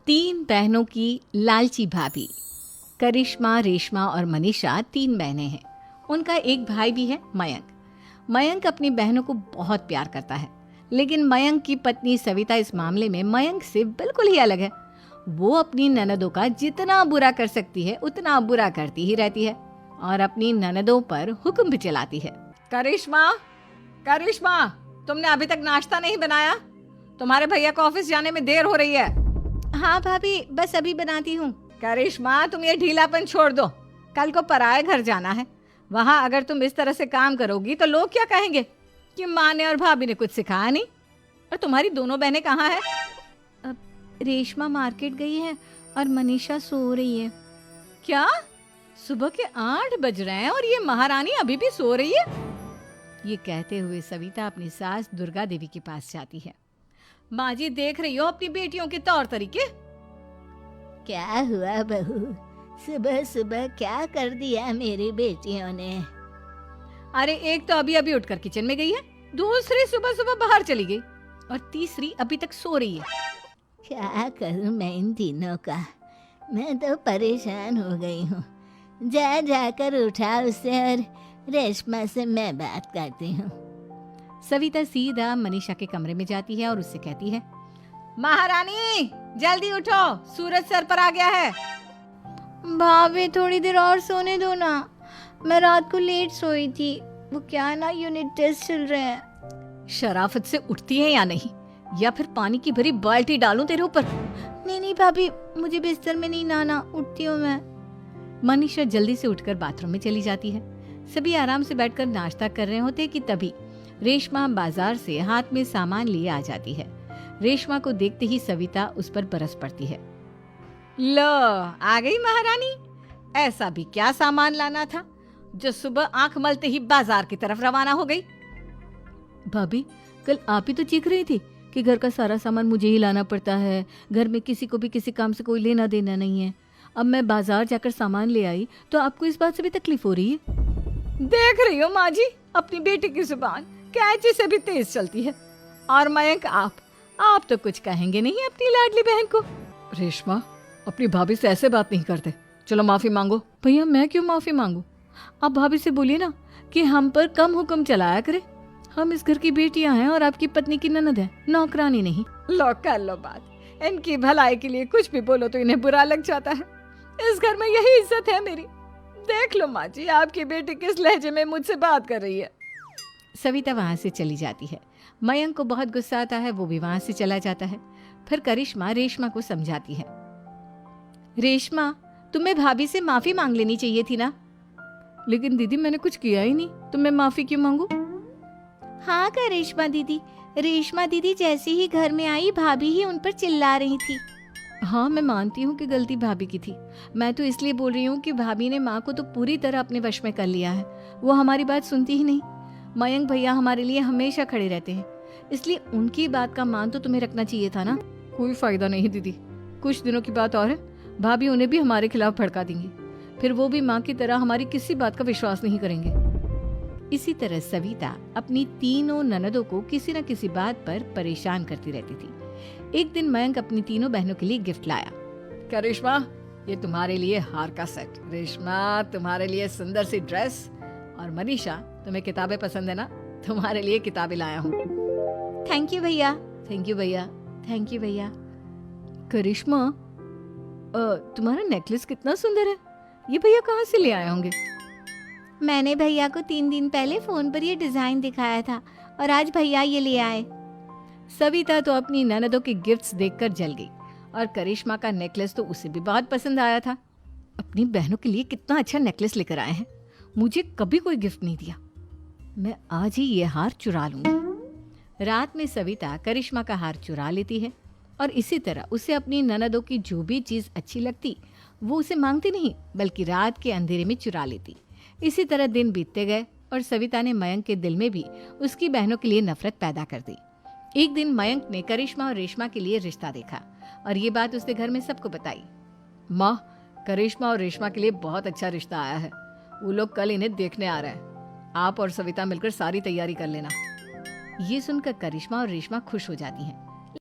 तीन बहनों की लालची भाभी। करिश्मा, रेशमा और मनीषा तीन बहनें हैं। उनका एक भाई भी है, मयंक। मयंक अपनी बहनों को बहुत प्यार करता है, लेकिन मयंक की पत्नी सविता इस मामले में मयंक से बिल्कुल ही अलग है। वो अपनी ननदों का जितना बुरा कर सकती है उतना बुरा करती ही रहती है और अपनी ननदों पर हुक्म भी चलाती है। करिश्मा, करिश्मा, तुमने अभी तक नाश्ता नहीं बनाया? तुम्हारे भैया को ऑफिस जाने में देर हो रही है। हाँ भाभी, बस अभी बनाती हूँ। करिश्मा, तुम ये ढीलापन छोड़ दो। कल को पराये घर जाना है। वहाँ अगर तुम इस तरह से काम करोगी तो लोग क्या कहेंगे कि माँ ने और भाभी ने कुछ सिखाया नहीं। और तुम्हारी दोनों बहनें कहाँ हैं? रेशमा मार्केट गई है और मनीषा सो रही है। क्या? सुबह के 8 बज रहे हैं और ये महारानी अभी भी सो रही है? ये कहते हुए सविता अपनी सास दुर्गा देवी के पास जाती है। माँ जी, देख रही हो अपनी बेटियों के तौर तरीके? क्या हुआ बहू, सुबह सुबह क्या कर दिया मेरी बेटियों ने? अरे, एक तो अभी अभी उठकर किचन में गई है, दूसरी सुबह सुबह बाहर चली गई और तीसरी अभी तक सो रही है। क्या करूं मैं इन तीनों का? मैं तो परेशान हो गई हूँ। जा जाकर उठा उसे और रेशमा से मैं बात करती हूँ। सविता सीधा मनीषा के कमरे में जाती है और उससे कहती है, महारानी जल्दी उठो, सूरज सर पर आ गया है। भाभी, थोड़ी देर और सोने दो ना, मैं रात को लेट सोई थी। वो क्या ना, यूनिट टेस्ट चल रहे हैं। शराफत से उठती है या नहीं, या फिर पानी की भरी बाल्टी डालूं तेरे ऊपर? नहीं भाभी, मुझे बिस्तर में नहीं नहाना, उठती हूँ मैं। मनीषा जल्दी से उठकर बाथरूम में चली जाती है। सभी आराम से बैठकर नाश्ता कर रहे होते कि तभी रेशमा बाजार से हाथ में सामान लिए आ जाती है। रेशमा को देखते ही सविता उस पर बरस पड़ती है। लो, आ गई महारानी। ऐसा भी क्या सामान लाना था जो सुबह आंख मलते ही बाजार की तरफ रवाना हो गई? भाभी, कल आप ही तो चीख रही थी कि घर का सारा सामान मुझे ही लाना पड़ता है, घर में किसी को भी किसी काम से कोई लेना देना नहीं है। अब मैं बाजार जाकर सामान ले आई तो आपको इस बात से भी तकलीफ हो रही है? देख रही हो माँ जी, अपनी बेटी की जुबान कैंची से भी तेज चलती है। और मयंक, आप तो कुछ कहेंगे नहीं अपनी लाडली बहन को। रेशमा, अपनी भाभी से ऐसे बात नहीं करते। चलो माफी मांगो। भैया, मैं क्यों माफी मांगू? आप भाभी से बोलिए ना कि हम पर कम हुक्म चलाया करे। हम इस घर की बेटियां हैं और आपकी पत्नी की ननद है, नौकरानी नहीं। लो, कर लो बात। इनकी भलाई के लिए कुछ भी बोलो तो इन्हें बुरा लग जाता है। इस घर में यही इज्जत है मेरी। देख लो माँ जी, आपकी बेटी किस लहजे में मुझसे बात कर रही है। सविता वहां से चली जाती है। मयंक को बहुत गुस्सा आता है, वो भी वहां से चला जाता है। फिर करिश्मा रेशमा को समझाती है, रेशमा, तुम्हें भाभी से माफी मांग लेनी चाहिए थी ना। लेकिन दीदी, मैंने कुछ किया ही नहीं, तो मैं माफी क्यों मांगू? हाँ करिश्मा दीदी, रेशमा दीदी जैसे ही घर में आई, भाभी ही उन पर चिल्ला रही थी। हाँ, मैं मानती हूँ कि गलती भाभी की थी। मैं तो इसलिए बोल रही हूँ कि भाभी ने माँ को तो पूरी तरह अपने वश में कर लिया है। वो हमारी बात सुनती ही नहीं। मयंक भैया हमारे लिए हमेशा खड़े रहते हैं, इसलिए उनकी बात का मान तो तुम्हें रखना चाहिए था ना। कोई फायदा नहीं दीदी, कुछ दिनों की बात और है, भाभी उन्हें भी हमारे खिलाफ भड़का देंगी। फिर वो भी माँ की तरह हमारी किसी बात का विश्वास नहीं करेंगे। इसी तरह सविता अपनी तीनों ननदों को किसी न किसी बात पर परेशान करती रहती थी। एक दिन मयंक अपनी तीनों बहनों के लिए गिफ्ट लाया। क्या रेशमा, ये तुम्हारे लिए हार का सेट। रेशमा, तुम्हारे लिए सुंदर सी ड्रेस। और मनीषा, तुम्हें किताबें पसंद है ना, तुम्हारे लिए किताबें लाया हूँ। थैंक यू भैया। थैंक यू भैया। थैंक यू भैया। करिश्मा, तुम्हारा नेकलेस कितना सुंदर है, ये भैया कहाँ से ले आए होंगे? मैंने भैया को 3 दिन पहले फोन पर ये डिजाइन दिखाया था और आज भैया ये ले आए। सविता तो अपनी ननदों के गिफ्ट्स देखकर जल गई और करिश्मा का नेकलेस तो उसे भी बहुत पसंद आया था। अपनी बहनों के लिए कितना अच्छा नेकलेस लेकर आए हैं, मुझे कभी कोई गिफ्ट नहीं दिया। मैं आज ही ये हार चुरा लूंगी। रात में सविता करिश्मा का हार चुरा लेती है और इसी तरह उसे अपनी ननदों की जो भी चीज अच्छी लगती वो उसे मांगती नहीं, बल्कि रात के अंधेरे में चुरा लेती। इसी तरह दिन बीतते गए और सविता ने मयंक के दिल में भी उसकी बहनों के लिए नफरत पैदा कर दी। एक दिन मयंक ने करिश्मा और रेशमा के लिए रिश्ता देखा और ये बात उसने घर में सबको बताई। माँ, करिश्मा और रेशमा के लिए बहुत अच्छा रिश्ता आया है, वो लोग कल इन्हें देखने आ रहे हैं। आप और सविता मिलकर सारी तैयारी कर लेना। ये सुनकर करिश्मा और रेशमा खुश हो जाती हैं।